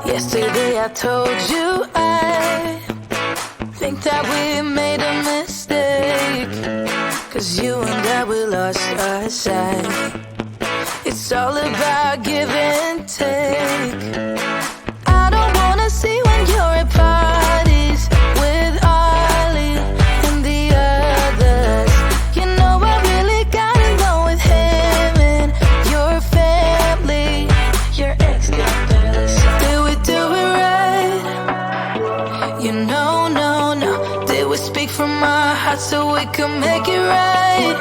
Yesterday I told you I think that we made a mistake, 'cause you and I, we lost our sight. It's all about give and take. I don't wanna see when you're at parties with Ollie and the others. You know I really got along with him and your family. Your ex got jealous. Did we do it right? You know, no. Did we speak from our hearts so we could make it right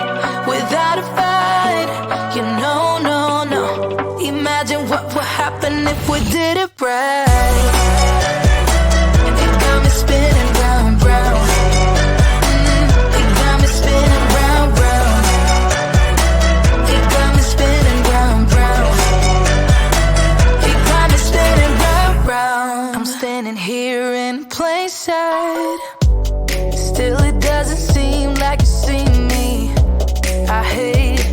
without a fight? You know, no. Imagine what would happen if we did it right. It got me spinning round, round. It got me spinning round, round. It got me spinning round, round. It got me spinning round, round. I'm standing here in plain sight. Still it doesn't seem like you see me. I hate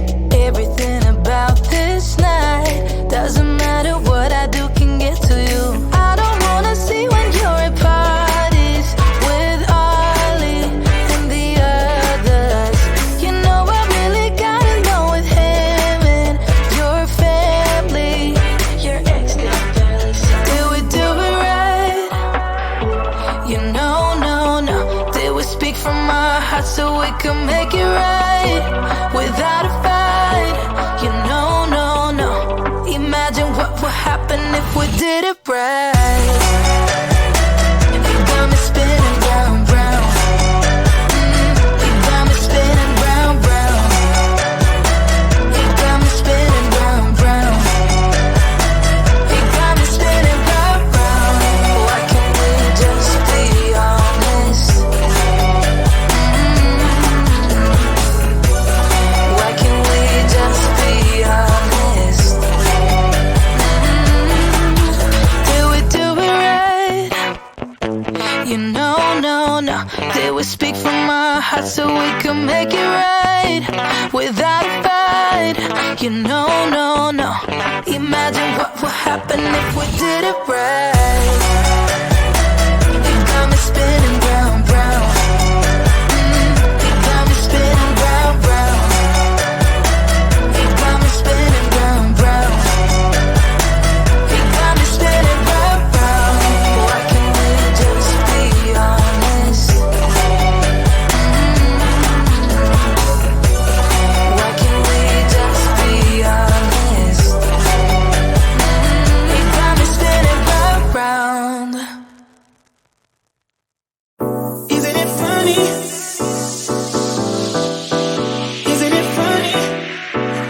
everything about this night. Doesn't matter what I do can get to you. I don't wanna see when you're at parties with Ollie and the others. You know I really got along with him and your family. Your ex got jealous. Did we do it right? You know, no. Did we speak from our hearts so we could make it right without a fight? You know, no. Imagine what would happen if we did it right. It got me spinning round, round. It got me spinning round, round. It got me spinning round, round. It got me spinning speak from my heart so we can make it right without a fight. You know, no, no. Imagine what would happen if we did it right. You got me spinning round, round. You got me spinning round, round. You got me spinning round, round. You got me spinning round, round. Why can't we just be honest? Why can't we just be honest? You got me spinning round, round. Isn't it funny? Isn't it funny?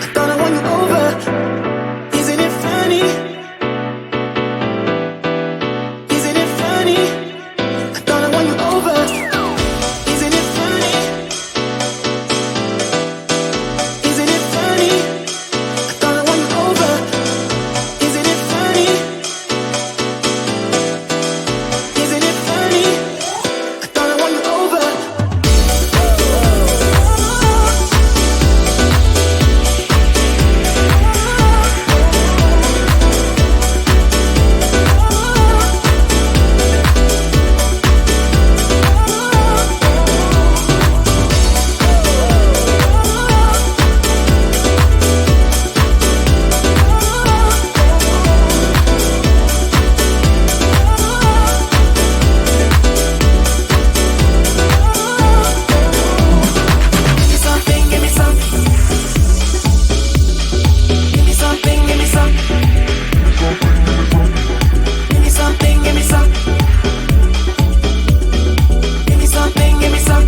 I thought I won you over. Isn't it funny? Isn't it funny? I thought I won you over. Isn't it funny? Isn't it funny? I thought I won you over. Isn't it funny? Isn't it funny? I thought I won you over. Give me something, give me something. Give me something, give me some. Give me something, give me some. Give me something, give me some.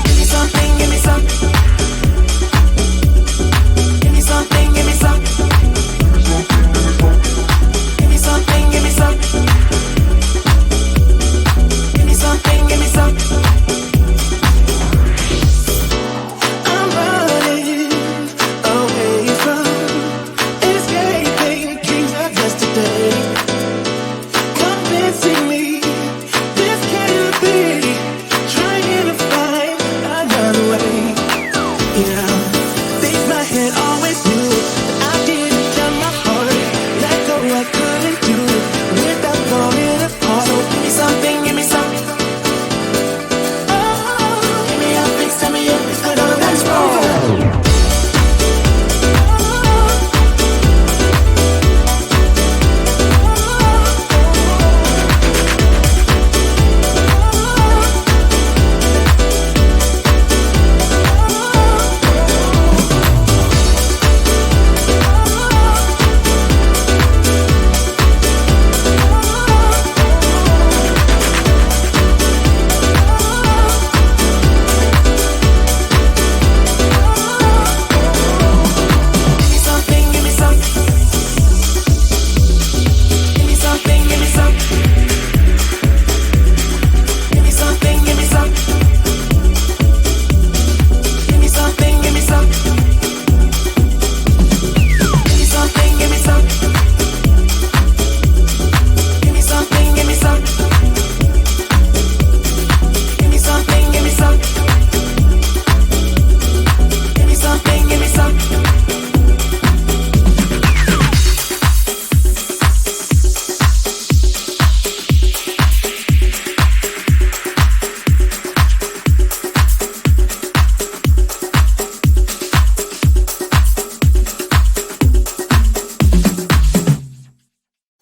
Give me something, give me some. Give me something, give me some. Give me something, give me some. Give me something, give me some. I'm running away from escaping dreams of yesterday. Convincing me this can't be. Trying to find another way. Yeah, think my head always knew that I didn't tell my heart. Let go, I couldn't do it without falling apart. So give me something, give me something. Give me up, please tell me if it's good or that's wrong. Give me something, give me something. Give me something, give me something. Give me something, give me something. Give me something, give me something. Give me something, give me something. Give me something, give me something. Give me something, give me something. Give me something, give me something.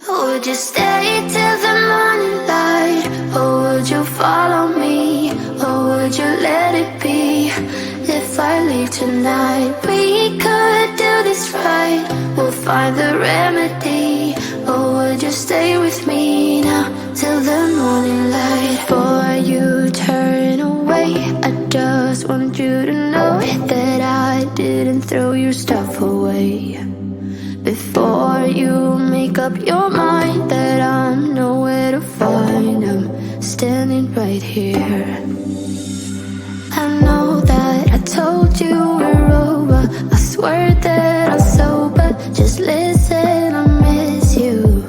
Would you stay till the morning light? Or would you follow me? Or would you let it be? If I leave tonight, we could do this right. We'll find the remedy. Or would you stay with me now till the morning light? Before you turn away, I just want you to know that I didn't throw your stuff away. Before you make up your mind that I'm nowhere to find, I'm standing right here. I know that I told you we're over. I swear that I'm sober. Just listen, I miss you.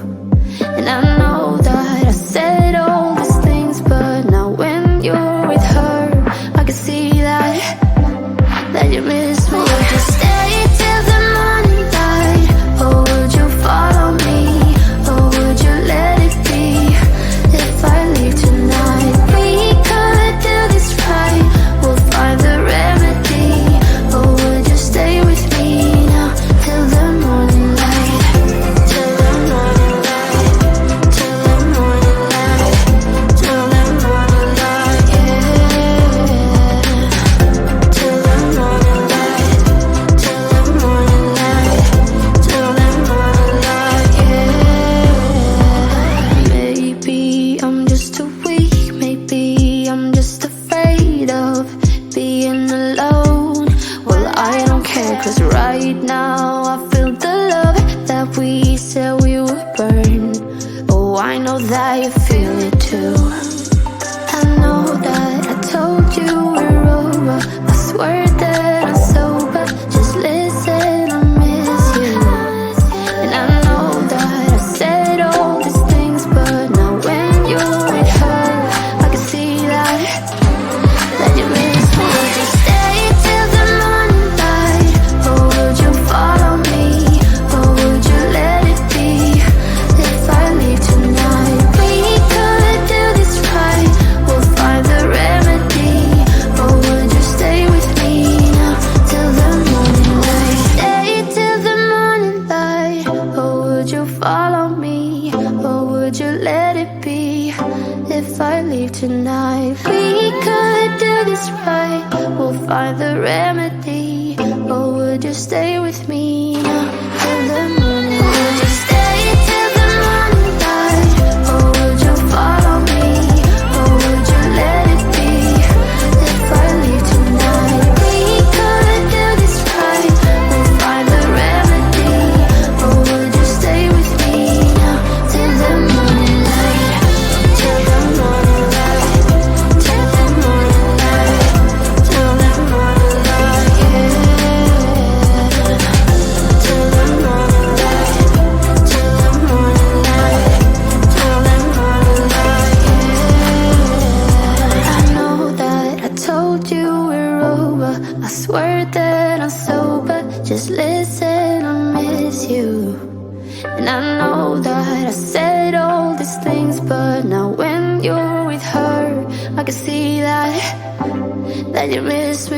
And I know that I said all these things, but that you feel it too. I know that I told you we're over. I swear that I'm sober. Just listen, I miss you. And I know that I said all these things, but now when you're with her, I can see that you miss me. Would you stay till the morning light, or would you follow me, or would you let it be? If I leave tonight, we could do this right. We'll find the remedy. Or would you stay with me now till the morning light? Stay till the morning light. Or would you follow me? Or would you let it be? If I leave tonight, we could do this right. We'll find the remedy. Or would you stay with me now till the morning light? Would you stay till the morning light? Or would you follow me? Or would you let it be? If I leave tonight, we could do this right. We'll find the remedy. Or would you stay with me now till the morning light? Till the morning light. Till the morning light. Till the morning light, yeah. Till the morning light. Till the morning light. Till the morning light, yeah. I know that I told you we're over. I swear that I'm sober. Just listen, I miss you. And I know that I said all these things, but now when you're with her, I can see that you miss me.